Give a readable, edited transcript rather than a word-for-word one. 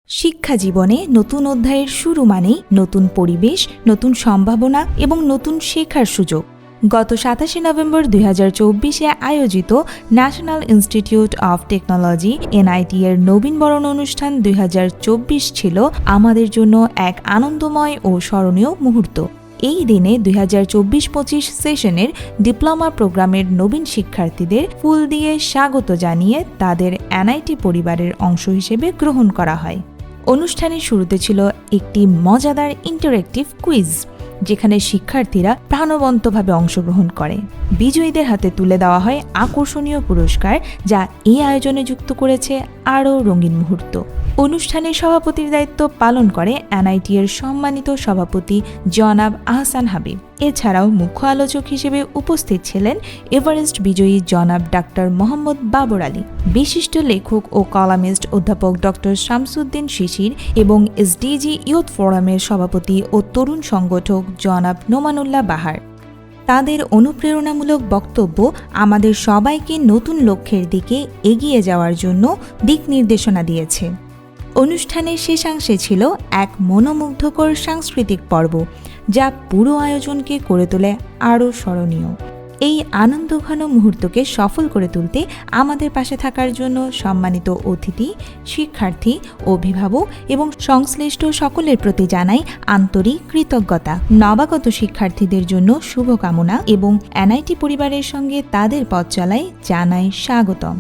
শিক্ষা জীবনে নতুন অধ্যায়ের শুরু মানেই নতুন পরিবেশ, নতুন সম্ভাবনা এবং নতুন শেখার সুযোগ। গত ২৭ নভেম্বর ২০২৪-এ আয়োজিত national institute of technology NIT এর নবীনবরণ অনুষ্ঠান ২০২৪ ছিল আমাদের জন্য এক আনন্দময় ও স্মরণীয় মুহূর্ত। এই দিনে ২০২৪-২৫ সেশনের ডিপ্লোমা প্রোগ্রামের নবীন শিক্ষার্থীদের ফুল দিয়ে স্বাগত জানিয়ে তাদের NIT পরিবারের অংশ হিসেবে গ্রহণ করা হয়। অনুষ্ঠানের শুরুতে ছিল একটি মজাদার ইন্টারেক্টিভ কুইজ, যেখানে শিক্ষার্থীরা প্রাণবন্তভাবে অংশগ্রহণ করে। বিজয়ীদের হাতে তুলে দেওয়া হয় আকর্ষণীয় পুরস্কার, যা এই আয়োজনে যুক্ত করেছে আরও রঙিন মুহূর্ত। অনুষ্ঠানের সভাপতির দায়িত্ব পালন করে NIT এর সম্মানিত সভাপতি জনাব আহসান হাবিব। এছাড়াও মুখ্য আলোচক হিসেবে উপস্থিত ছিলেন এভারেস্ট বিজয়ী জনাব ডাক্তার মোহাম্মদ বাবর আলী, বিশিষ্ট লেখক ও কলামিস্ট অধ্যাপক ডক্টর শামসুদ্দিন শিশির এবং SDG ইয়ুথ ফোরামের সভাপতি ও তরুণ সংগঠক জনাব নোমানুল্লাহ বাহার। তাদের অনুপ্রেরণামূলক বক্তব্য আমাদের সবাইকে নতুন লক্ষ্যের দিকে এগিয়ে যাওয়ার জন্য দিক নির্দেশনা দিয়েছে। অনুষ্ঠানের শেষাংশে ছিল এক মনোমুগ্ধকর সাংস্কৃতিক পর্ব, যা পুরো আয়োজনকে করে তোলে আরও স্মরণীয়। এই আনন্দঘন মুহূর্তকে সফল করে তুলতে আমাদের পাশে থাকার জন্য সম্মানিত অতিথি, শিক্ষার্থী, অভিভাবক এবং সংশ্লিষ্ট সকলের প্রতি জানাই আন্তরিক কৃতজ্ঞতা। নবাগত শিক্ষার্থীদের জন্য শুভকামনা এবং NIT পরিবারের সঙ্গে তাদের পথ চলায় জানাই স্বাগতম।